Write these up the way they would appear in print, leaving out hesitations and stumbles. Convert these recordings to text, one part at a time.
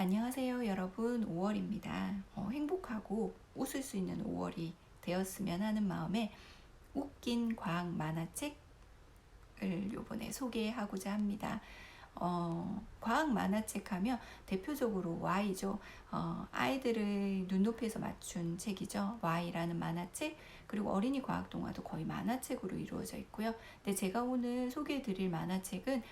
안녕하세요 여러분. 5월입니다. 행복하고 웃을 수 있는 5월이 되었으면 하는 마음에 웃긴 과학 만화책을 요번에 소개하고자 합니다. 과학 만화책 하면 대표적으로 Y죠. 아이들을 눈높이에서 맞춘 책이죠. Y라는 만화책, 그리고 어린이 과학 동화도 거의 만화책으로 이루어져 있고요. 근데 제가 오늘 소개해드릴 만화책은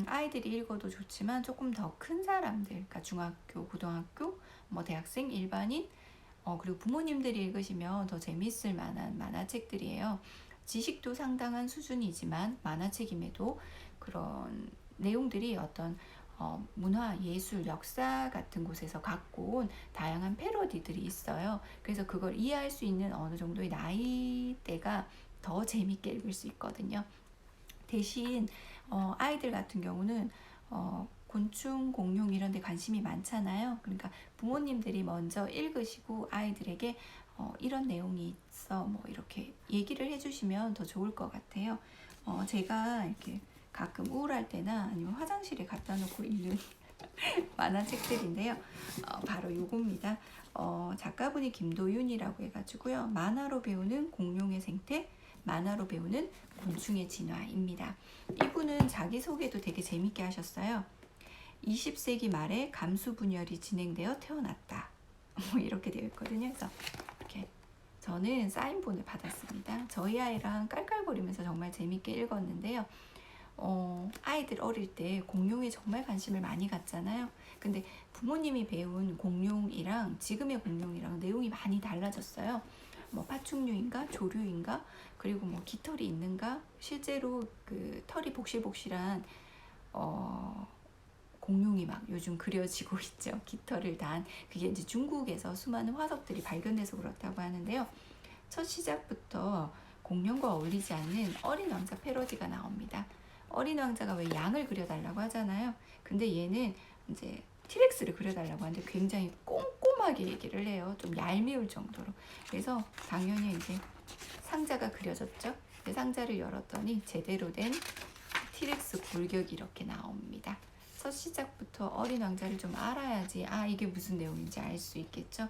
아이들이 읽어도 좋지만 조금 더 큰 사람들, 그러니까 중학교, 고등학교, 대학생, 일반인, 그리고 부모님들이 읽으시면 더 재밌을 만한 만화책들이에요. 지식도 상당한 수준이지만 만화책임에도 그런 내용들이 어떤 문화, 예술, 역사 같은 곳에서 갖고 온 다양한 패러디들이 있어요. 그래서 그걸 이해할 수 있는 어느 정도의 나이대가 더 재밌게 읽을 수 있거든요. 대신 아이들 같은 경우는 곤충, 공룡 이런 데 관심이 많잖아요. 그러니까 부모님들이 먼저 읽으시고 아이들에게 이런 내용이 있어 뭐 이렇게 얘기를 해주시면 더 좋을 것 같아요. 제가 이렇게 가끔 우울할 때나 아니면 화장실에 갖다 놓고 읽는 만화책들인데요. 바로 요겁니다. 작가분이 김도윤이라고 해가지고요. 만화로 배우는 공룡의 생태, 만화로 배우는 곤충의 진화입니다. 이분은 자기소개도 되게 재밌게 하셨어요. 20세기 말에 감수 분열이 진행되어 태어났다. 이렇게 되어 있거든요. 그래서 이렇게 저는 사인본을 받았습니다. 저희 아이랑 깔깔거리면서 정말 재밌게 읽었는데요. 아이들 어릴 때 공룡에 정말 관심을 많이 갖잖아요. 근데 부모님이 배운 공룡이랑 지금의 공룡이랑 내용이 많이 달라졌어요. 파충류인가 조류인가, 그리고 깃털이 있는가, 실제로 그 털이 복실복실한 공룡이 막 요즘 그려지고 있죠. 깃털을 단, 그게 이제 중국에서 수많은 화석들이 발견돼서 그렇다고 하는데요. 첫 시작부터 공룡과 어울리지 않는 어린 왕자 패러디가 나옵니다. 어린 왕자가 왜 양을 그려달라고 하잖아요. 근데 얘는 이제 티렉스를 그려달라고 하는데 굉장히 꼼꼼하게 얘기를 해요. 좀 얄미울 정도로. 그래서 당연히 이제 상자가 그려졌죠. 상자를 열었더니 제대로 된 티렉스 골격이 이렇게 나옵니다. 첫 시작부터 어린 왕자를 좀 알아야지 이게 무슨 내용인지 알 수 있겠죠.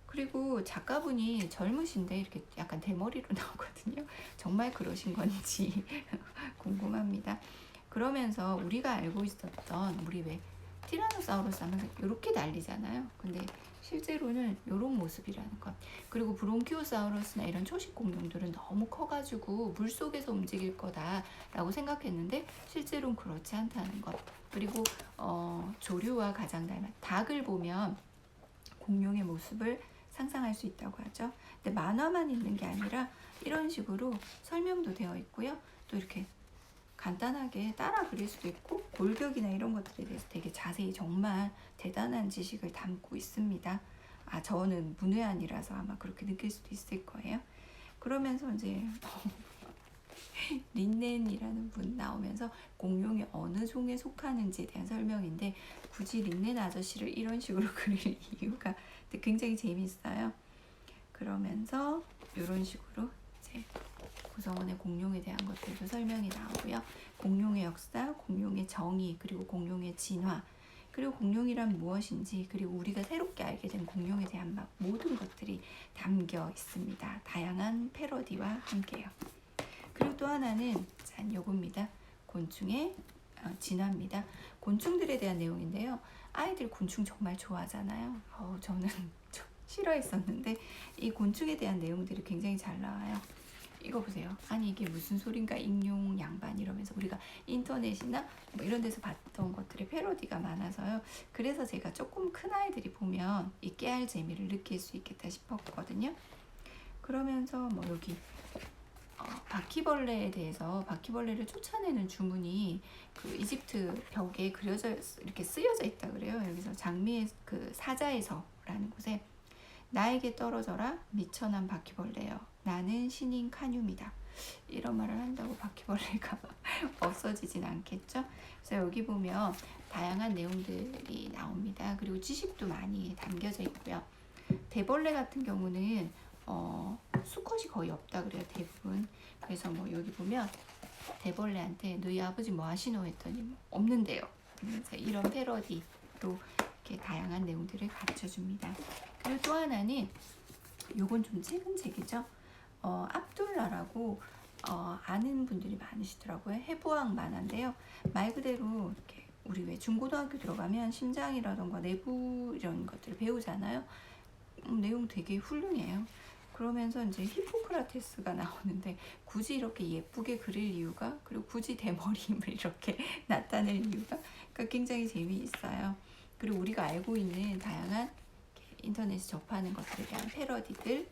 그리고 작가분이 젊으신데 이렇게 약간 대머리로 나오거든요. 정말 그러신 건지 궁금합니다. 그러면서 우리가 알고 있었던, 우리 왜 티라노사우루스 하면서 이렇게 날리잖아요. 근데 실제로는 이런 모습이라는 것. 그리고 브론키오사우루스나 이런 초식 공룡들은 너무 커가지고 물속에서 움직일 거다라고 생각했는데 실제로는 그렇지 않다는 것. 그리고 조류와 가장 닮은 닭을 보면 공룡의 모습을 상상할 수 있다고 하죠. 근데 만화만 있는 게 아니라 이런 식으로 설명도 되어 있고요. 또 이렇게 간단하게 따라 그릴 수도 있고 골격이나 이런 것들에 대해서 되게 자세히 정말 대단한 지식을 담고 있습니다. 저는 문외한이라서 아마 그렇게 느낄 수도 있을 거예요. 그러면서 이제 린넨이라는 분 나오면서 공룡이 어느 종에 속하는지에 대한 설명인데 굳이 린넨 아저씨를 이런 식으로 그릴 이유가 굉장히 재밌어요. 그러면서 이런 식으로 이제 구성원의 공룡에 대한 것들도 설명이 나오고요. 공룡의 역사, 공룡의 정의, 그리고 공룡의 진화, 그리고 공룡이란 무엇인지, 그리고 우리가 새롭게 알게 된 공룡에 대한 모든 것들이 담겨 있습니다. 다양한 패러디와 함께요. 그리고 또 하나는 요겁니다. 곤충의 진화입니다. 곤충들에 대한 내용인데요. 아이들 곤충 정말 좋아하잖아요. 저는 좀 싫어했었는데 이 곤충에 대한 내용들이 굉장히 잘 나와요. 이거 보세요. 아니 이게 무슨 소린가, 익룡 양반 이러면서 우리가 인터넷이나 이런 데서 봤던 것들의 패러디가 많아서요. 그래서 제가 조금 큰 아이들이 보면 이 깨알 재미를 느낄 수 있겠다 싶었거든요. 그러면서 여기 바퀴벌레에 대해서, 바퀴벌레를 쫓아내는 주문이 그 이집트 벽에 그려져 이렇게 쓰여져 있다 그래요. 여기서 장미의 그 사자에서라는 곳에 나에게 떨어져라 미천한 바퀴벌레여, 나는 신인 카늄이다. 이런 말을 한다고 바퀴벌레가 없어지진 않겠죠. 그래서 여기 보면 다양한 내용들이 나옵니다. 그리고 지식도 많이 담겨져 있고요. 대벌레 같은 경우는 수컷이 거의 없다 그래요, 대부분. 그래서 여기 보면 대벌레한테 너희 아버지 뭐 하시노 했더니 없는데요. 그래서 이런 패러디로 이렇게 다양한 내용들을 가르쳐 줍니다. 그리고 또 하나는 요건 좀 최근 책이죠. 압둘라라고 아는 분들이 많으시더라고요. 해부학 만화인데요. 말 그대로 이렇게 우리 왜 중고등학교 들어가면 심장이라던가 내부 이런 것들을 배우잖아요. 내용 되게 훌륭해요. 그러면서 이제 히포크라테스가 나오는데 굳이 이렇게 예쁘게 그릴 이유가, 그리고 굳이 대머리 힘을 이렇게 나타낼 이유가, 그러니까 굉장히 재미있어요. 그리고 우리가 알고 있는 다양한 인터넷에 접하는 것들에 대한 패러디들,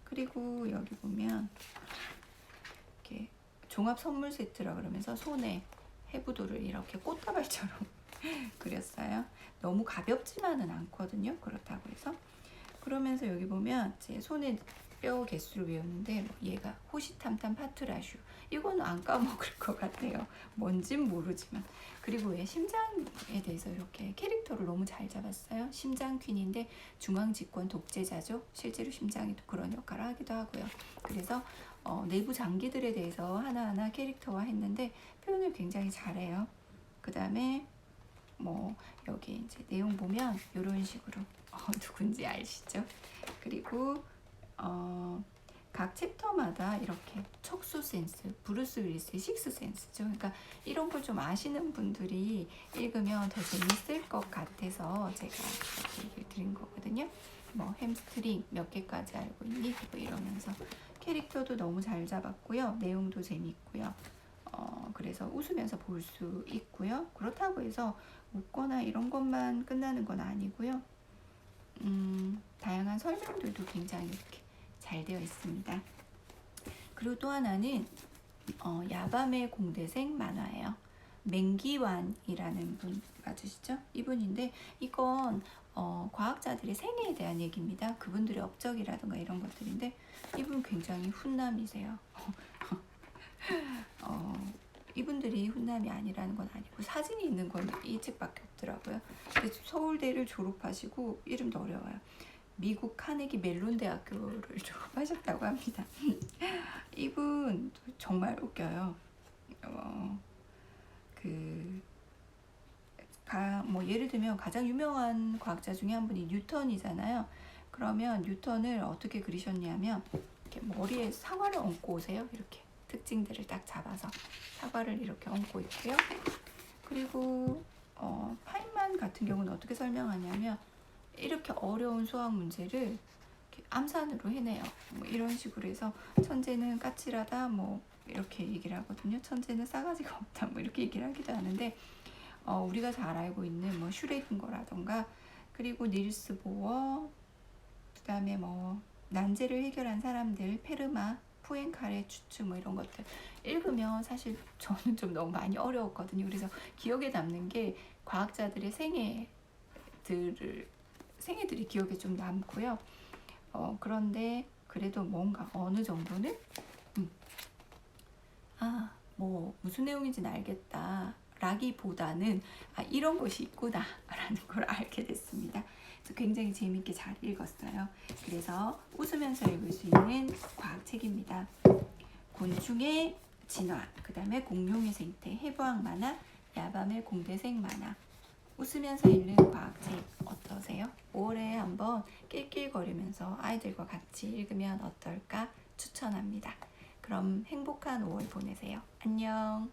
그리고 여기 보면 이렇게 종합 선물 세트라 그러면서 손에 해부도를 이렇게 꽃다발처럼 그렸어요. 너무 가볍지만은 않거든요. 그렇다고 해서. 그러면서 여기 보면 제 손에 뼈 개수를 외웠는데 얘가 호시탐탐 파트라슈, 이거는 안 까먹을 것 같아요. 뭔진 모르지만. 그리고 왜 심장에 대해서 이렇게 캐릭터를 너무 잘 잡았어요. 심장 퀸인데 중앙 집권 독재자죠. 실제로 심장이 그런 역할을 하기도 하고요. 그래서 내부 장기들에 대해서 하나하나 캐릭터화 했는데 표현을 굉장히 잘해요. 그 다음에 뭐 여기 이제 내용 보면 이런 식으로 누군지 아시죠? 그리고 각 챕터마다 이렇게 척수 센스, 브루스 윌리스의 식스 센스죠. 그러니까 이런 걸 좀 아시는 분들이 읽으면 더 재밌을 것 같아서 제가 이렇게 얘기를 드린 거거든요. 뭐 햄스트링 몇 개까지 알고 있니? 뭐 이러면서 캐릭터도 너무 잘 잡았고요. 내용도 재밌고요. 그래서 웃으면서 볼 수 있고요. 그렇다고 해서 웃거나 이런 것만 끝나는 건 아니고요. 다양한 설명들도 굉장히 이렇게 잘 되어 있습니다. 그리고 또 하나는 야밤의 공대생 만화예요. 맹기완이라는 분 맞으시죠? 이분인데 이건 과학자들의 생애에 대한 얘기입니다. 그분들의 업적이라든가 이런 것들인데 이분 굉장히 훈남이세요. 이분들이 훈남이 아니라는 건 아니고 사진이 있는 건 이 책밖에 없더라고요. 서울대를 졸업하시고 이름도 어려워요. 미국 카네기 멜론 대학교를 졸업하셨다고 합니다. 이분 정말 웃겨요. 뭐 예를 들면 가장 유명한 과학자 중에 한 분이 뉴턴이잖아요. 그러면 뉴턴을 어떻게 그리셨냐면 이렇게 머리에 사과를 얹고 오세요. 이렇게 특징들을 딱 잡아서 사과를 이렇게 얹고 있고요. 그리고 파인만 같은 경우는 어떻게 설명하냐면 이렇게 어려운 수학 문제를 이렇게 암산으로 해내요. 뭐 이런 식으로 해서 천재는 까칠하다 뭐 이렇게 얘기를 하거든요. 천재는 싸가지가 없다 뭐 이렇게 얘기를 하기도 하는데 우리가 잘 알고 있는 뭐 슈레딩거라던가 그리고 닐스 보어, 그 다음에 뭐 난제를 해결한 사람들, 페르마, 푸엔칼의 추측 뭐 이런 것들 읽으면 사실 저는 좀 너무 많이 어려웠거든요. 그래서 기억에 남는 게 과학자들의 생애들이 기억에 좀 남고요. 그런데 그래도 뭔가 어느 정도는 뭐 무슨 내용인지는 알겠다 라기보다는 이런 것이 있구나 라는 걸 알게 됐습니다. 그래서 굉장히 재밌게 잘 읽었어요. 그래서 웃으면서 읽을 수 있는 과학책입니다. 곤충의 진화, 그 다음에 공룡의 생태, 해부학 만화, 야밤의 공대생 만화. 웃으면서 읽는 과학책 어떠세요? 5월에 한번 낄낄거리면서 아이들과 같이 읽으면 어떨까 추천합니다. 그럼 행복한 5월 보내세요. 안녕.